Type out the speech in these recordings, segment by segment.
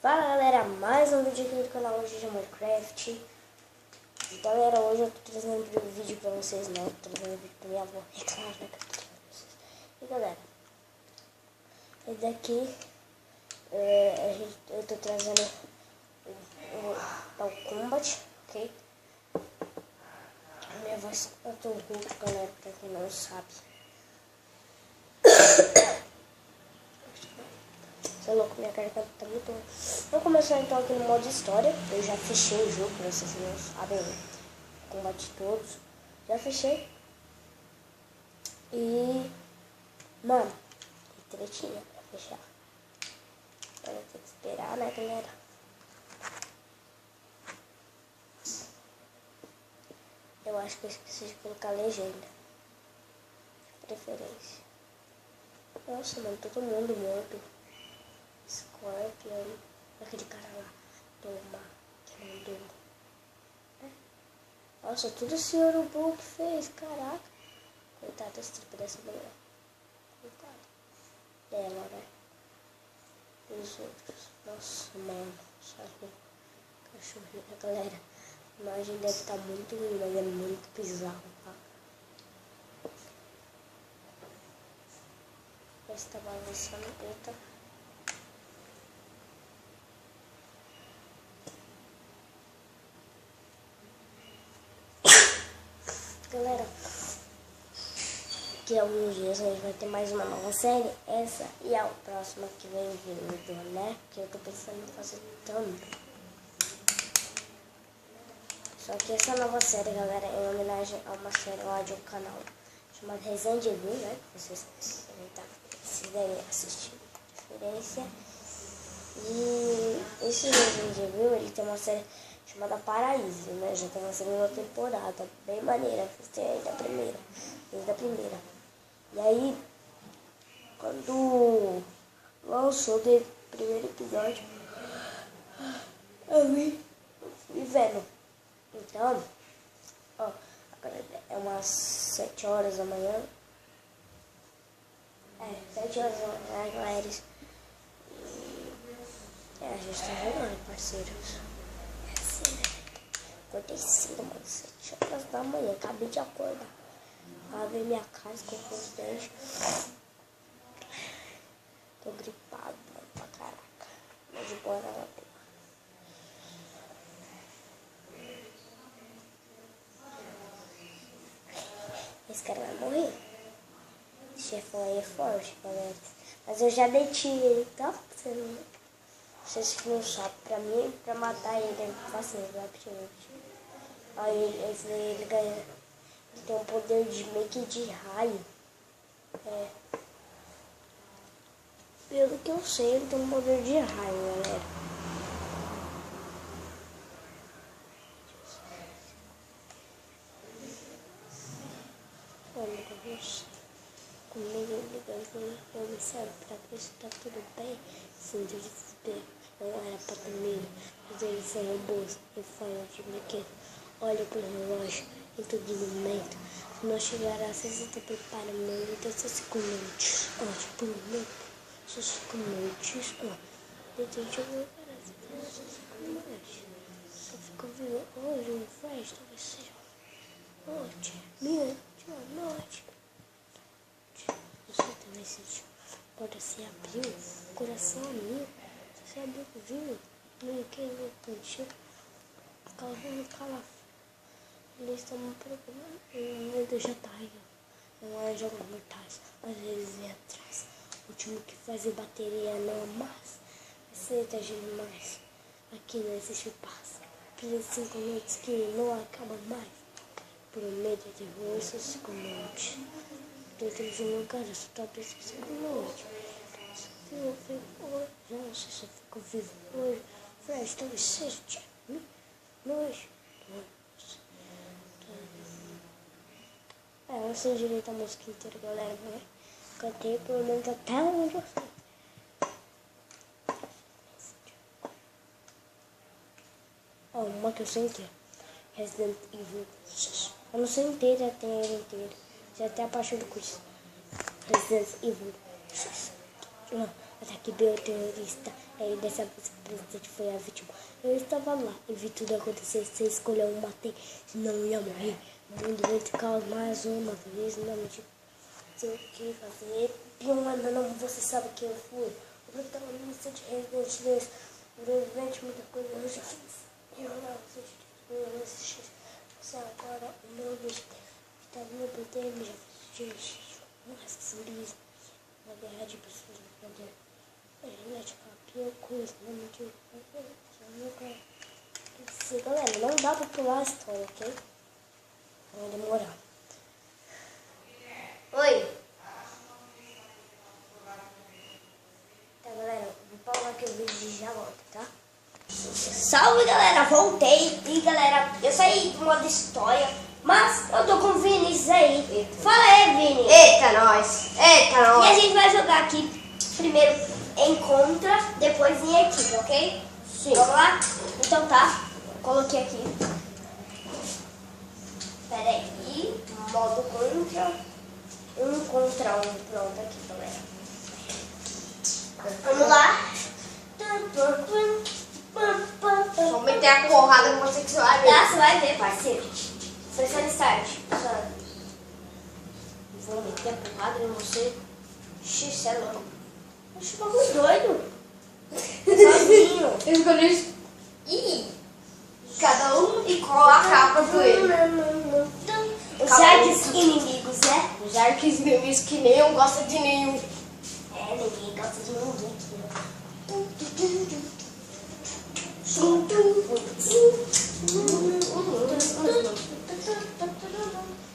Fala galera, mais um vídeo aqui no canal hoje de Minecraft. Galera, hoje eu tô trazendo um vídeo pra vocês, não, tô trazendo um vídeo pra minha avó, é claro, né, que eu tô trazendo pra vocês. E galera, esse daqui, eu tô trazendo o Combat, ok? A minha voz, eu tô rouco, galera, pra quem não sabe. Você é louco, minha garganta tá muito... Vamos começar então aqui no modo história. Eu já fechei o jogo, pra vocês não sabem, combate todos. Já fechei. E... mano, tem tretinha pra fechar. Agora tem que esperar, né, galera? Eu acho que eu esqueci de colocar legenda. De preferência. Nossa, mano, todo mundo morto. Scorpion, aquele cara lá, toma, que mandou. Nossa, tudo esse urubu que fez, caraca. Coitado desse tipo dessa mulher. Coitado dela, né? E os outros. Nossa, mano, sabe? Cachorrinho, galera. A imagem deve estar muito ruim, mas é muito bizarro, tá? Esse tá balançando, eita. Galera, que alguns dias a gente vai ter mais uma nova série, essa e a próxima que vem vindo, né? Que eu tô pensando em fazer também. Só que essa nova série, galera, é em homenagem a uma série lá de um canal chamado Resident Evil, né? Que vocês devem assistir de preferência. E esse Resident Evil, ele tem uma série chamada Paraíso, né? Já tem uma segunda temporada, bem maneira, desde a primeira. E aí, quando lançou o primeiro episódio, eu fui vendo. Então, ó, agora é umas 7 horas da manhã. 7 horas da manhã, galera. A gente tá jogando, parceiros. É assim, né? Acordei cedo, mano. 7 horas da manhã. Acabei de acordar. Lavei minha cara, escovei os dentes. Tô gripado, mano, pra caraca. Mas de boa na boa. Esse cara vai morrer. Esse chefão aí é forte, galera. Mas eu já deti ele, tá? Vocês que não sabem, pra mim, pra matar ele é fácil, praticamente. Aí ele ganha. Ele tem um poder de meio que de raio. Pelo que eu sei, ele tem um poder de raio, galera. Olha, comigo ligando eu me sabe pra ver se tá tudo bem. Sem desespero, não era pra comigo, mas eles são robôs e falam de brinquedo. Olha pro relógio em todo momento. Se não chegar a 60, prepara meu luta 5 minutos. Por momento, 5 minutos. Deitei jogo para 5 minutos. Só ficou vivo hoje um flash, talvez seja noite, noite. Você também sentiu? Quando se abriu, o coração amigo, você abriu o vinho, no que ele curtiu, calvando calafrio. Eles estão me procurando, o medo já tá aí, ó. Não é jogos mortais, às vezes vem atrás. O último que faz bateria não mais, você tá demais. Aqui não existe paz, por 5 minutos que não acaba mais. Por medo de rosto, 5 minutos. Dentro de um lugar, eu só tô precisando 5 minutos. Se eu fico hoje, não sei se eu fico vivo hoje. Flash, talvez seja noite. Eu não sei direito a música inteira, galera, né? Cantei pelo menos até onde eu sei. Ó, uma que eu sei inteira. Resident Evil 6. Eu não sei inteira, já tem ele inteiro. Já tem a parte do curso. Resident Evil 6. Ataque bioterrorista. Aí dessa vez o presidente foi a vítima. Eu estava lá e vi tudo acontecer. Se escolher um matei, senão ia morrer. O mundo vai ficar mais uma vez. Não me sei o que fazer. Não, você sabe quem eu fui. O protagonista de Resident Evil. Brevemente, muita coisa eu já fiz. Eu não sei você agora o meu objetivo. Tá no PTM, já fiz zumbis. Na guerra de pessoas no poder. Internet campeão, coisa, não me diga. Galera, não dá pra pular a história, ok? Vai demorar. Oi! Tá, galera, vou parar aqui o vídeo e já volto, tá? Salve, galera! Voltei! E, galera, eu saí do modo história, mas eu tô com o Vinícius aí. Eita. Fala aí, Vini! Eita, nós! Eita, nós! E a gente vai jogar aqui, primeiro em contra, depois em equipe, ok? Sim. Vamos lá? Então tá, coloquei aqui. Pera aí, modo contra. Um contra um, pronto aqui, galera. Vamos lá. Vou meter a porrada em você que você vai ver. Tá, você vai ver, parceiro. Pressione start. Vou meter a porrada em você. Xixi, você é louco. Oxe, bagulho doido. Sozinho. Eu escolhi isso. Ih! Cada um e qual a capa do ele. Os artes inimigos, né? Os arcos inimigos que nenhum gosta de nenhum. É, ninguém gosta de ninguém.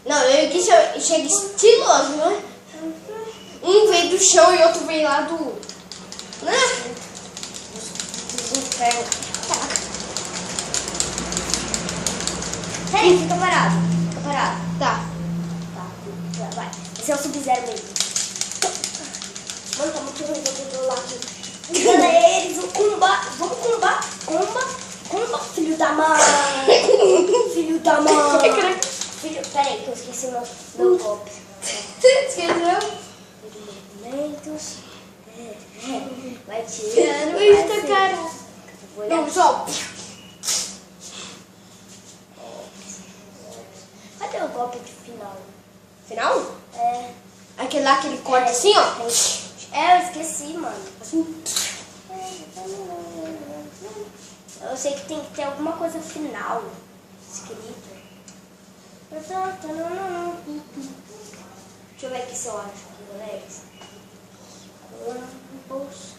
Não, eu que chega estiloso, né? Um veio do chão e outro veio lá do... Né? Peraí, fica parado. Fica parado. Tá. Tá, vai. Esse é o Sub-Zero mesmo. Mano, tá muito ruim, vou controlar aqui. Galera, eles vão combar. Vamos combar. Comba, filho da mãe. Filho da mãe. Filho, peraí, que eu esqueci meu golpe. Esqueceu? Movimentos. Vai tirando. Eita, cara. Não, só. Cadê o golpe de final? Final? É. Aquele lá que ele corta assim, ó. É, eu esqueci, mano. Assim. Eu sei que tem que ter alguma coisa final escrita. Deixa eu ver aqui se eu acho aqui, galera.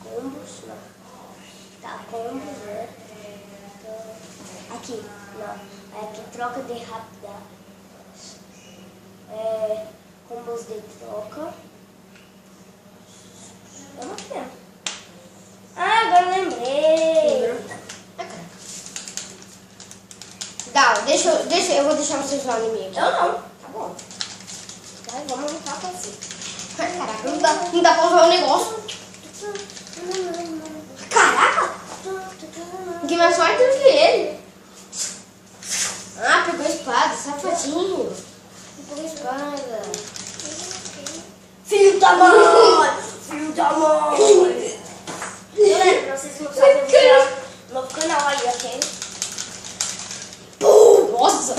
Combos, não. Tá, combos, né? Aqui, não. Aqui, troca de rápida. Combos de troca. Eu não quero. Ah, agora eu lembrei. Tá, eu vou deixar vocês no anime aqui. Eu não. Tá bom. Vai, vamos lutar pra si. Caraca, não dá pra usar o negócio. Caraca! Ninguém mais forte do que ele. Ah, pegou a espada, safadinho. Pegou a espada. Filho da mãe! Filho da mãe! Galera, pra vocês não sabem, novo canal aí, ok? Nossa!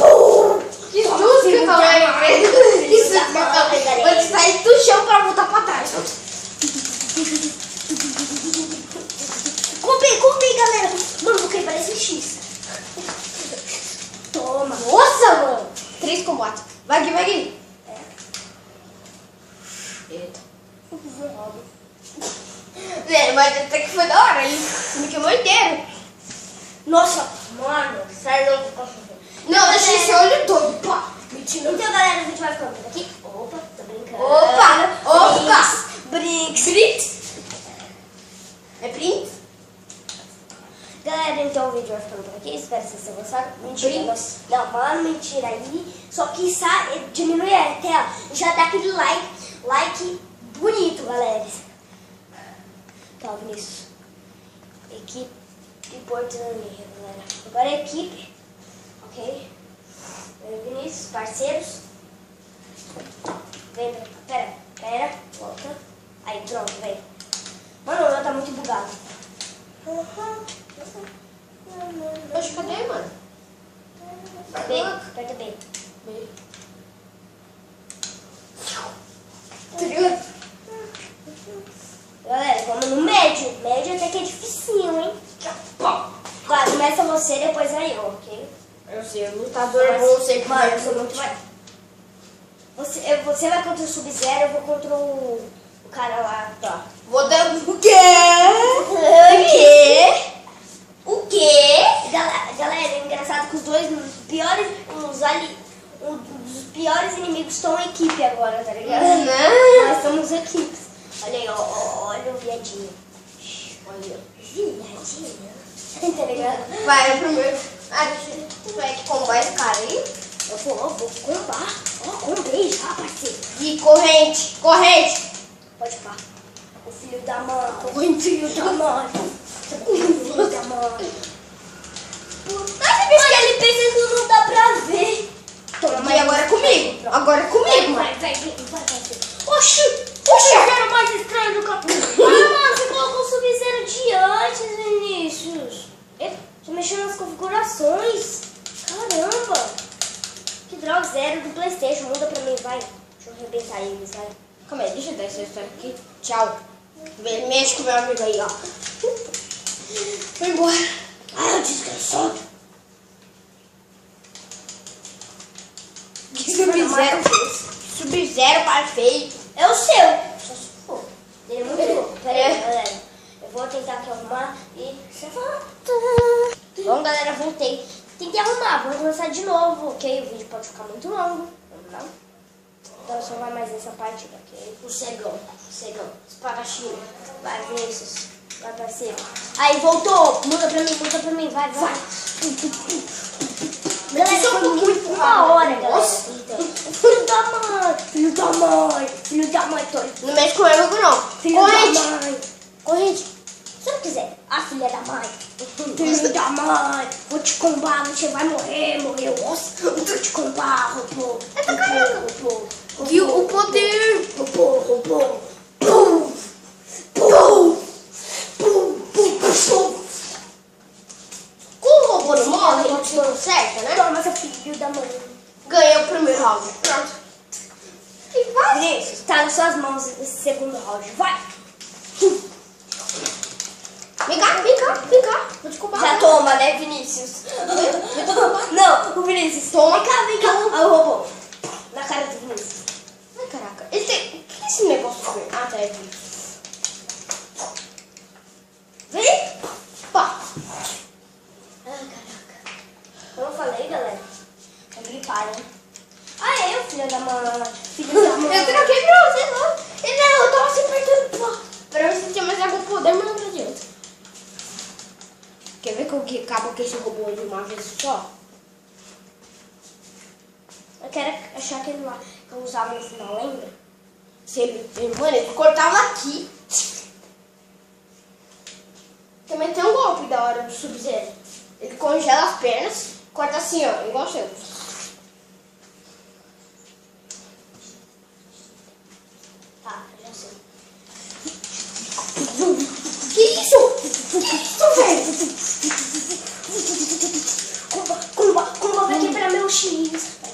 Que susto que eu falei! Isso que eu falei! Vou te sair do chão pra voltar pra trás. Comprei, galera! Mano, vou quebrar esse X. Toma! Nossa, mano! 3 combates. Vai aqui. Eita. Mas até que foi da hora, ele me queimou inteiro. Nossa, mano, sai louco. Não, deixa esse olho todo. Pá. Então, galera, a gente vai ficando por aqui. Opa, tô brincando. Opa! Brinks. É print? Galera, então o vídeo vai ficando por aqui. Espero que vocês tenham gostado. Mentira, Brinks? não, mano, mentira aí. Só que diminui a tela. Já dá aquele like bonito, galera. Tá, Vinícius. Equipe importante, galera. Agora é equipe. Ok? Vinícius, parceiros. Vem pra cá. Pera. Volta. Aí, pronto, vem. Mano, o meu tá muito bugado. Oxe, cadê, mano? B, aperta B. Galera, vamos no médio. Médio até que é dificinho, hein? Vai, começa você, depois aí eu, ok? Eu sei, o lutador é bom, sei que Mano, eu sou muito mais... Você vai contra o Sub-Zero, eu vou contra o cara lá, tá? Vou dar... O quê? O quê? Galera, é engraçado que os dois piores, os piores inimigos estão em equipe agora, tá ligado? Nós somos equipes. Olha aí, olha o viadinho. Olha. Viadinho. Tá ligado? Vai, eu primeiro... Tu vai combar esse cara aí? Eu vou combar. Ó, combei já, parceiro. E corrente. Pode pá. O filho da mãe. O filho da mãe. O filho da mãe. Mas ele pensa que não dá pra ver. Toma, E agora é comigo. Agora é comigo, mano. Vai. Oxi, Sub-Zero mais estranho do capítulo. Ah, mano, você colocou o Sub-Zero de antes, Vinícius. Tô mexendo nas configurações. Caramba. Que droga, Zero do PlayStation. Muda pra mim, vai. Deixa eu arrebentar eles, vai. Calma aí, deixa eu dar essa história aqui. Tchau. Mexe com meu amigo aí, ó. Foi embora. Ah, desgraçado. Que Sub-Zero perfeito. É o seu. Só se for. Ele é muito louco. Pera aí, galera. Eu vou tentar aqui arrumar e você volta. Bom, galera, voltei. Tem que arrumar. Vou começar de novo, ok? O vídeo pode ficar muito longo. Vamos lá. Então só vai mais essa parte daqui. O cegão. Espadachim. Vai, Vinícius. Vai, parceiro. Aí, voltou. Muda pra mim. Vai. Galera, foi muito uma hora, galera. Filho da mãe, Tony. Não mexe com meu amigo, não. Filho da mãe. Corrente. Se eu quiser. A filha da mãe. Filho da mãe. Vou te combar, você vai morrer, osso. Vou te combar, robô. Viu o poder? Robô. Com o robô não morre, não certo, né? Toma, seu filho da mãe. Ganhei o primeiro round. Pronto. E vai. Vinícius, tá nas suas mãos esse segundo round. Vai. Vem cá. Vou te combar. Já toma, né, Vinícius? Não, o Vinícius. Toma. Vem cá. Aí o robô. Na cara do Vinícius. Ai, caraca. O que é esse negócio? Ah, tá aqui. Vem. Pá. Ai, caraca. Como eu falei, galera, é gripado, né? Ah, é eu, filha da mãe. Filho da mãe. Eu troquei pra você, não. E não, eu tava se apertando pra você ter mais algum poder, mas não adianta. Quer ver como que acaba com esse robô de uma vez só? Eu quero achar aquele lá que eu usava no final, lembra? Se mano, ele cortava aqui. Também tem um golpe da hora do Sub-Zero. Ele congela as pernas, corta assim, ó, igual o seu. Tá, eu já sei. Que isso, velho? Como vai quebrar meu X? Vai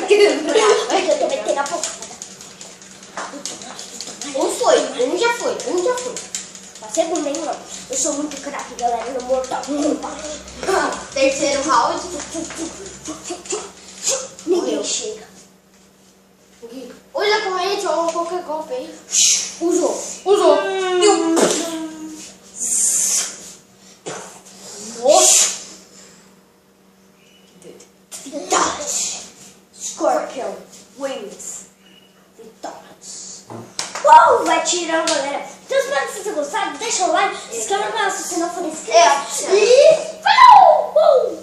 quebrar. Eu tô metendo a porrada. Um já foi. Tá segundo, hein, mano? Eu sou muito craque, galera, no Mortal Kombat. Terceiro round. Ninguém chega. Usa a corrente ou qualquer golpe aí. Usou. Nossa. Vitality. Scorpion. Wings. Vitality. Uou, vai tirando, galera. Então espero que vocês tenham gostado. Deixa o like, se inscreva no canal se você não for inscrito. É. E falou!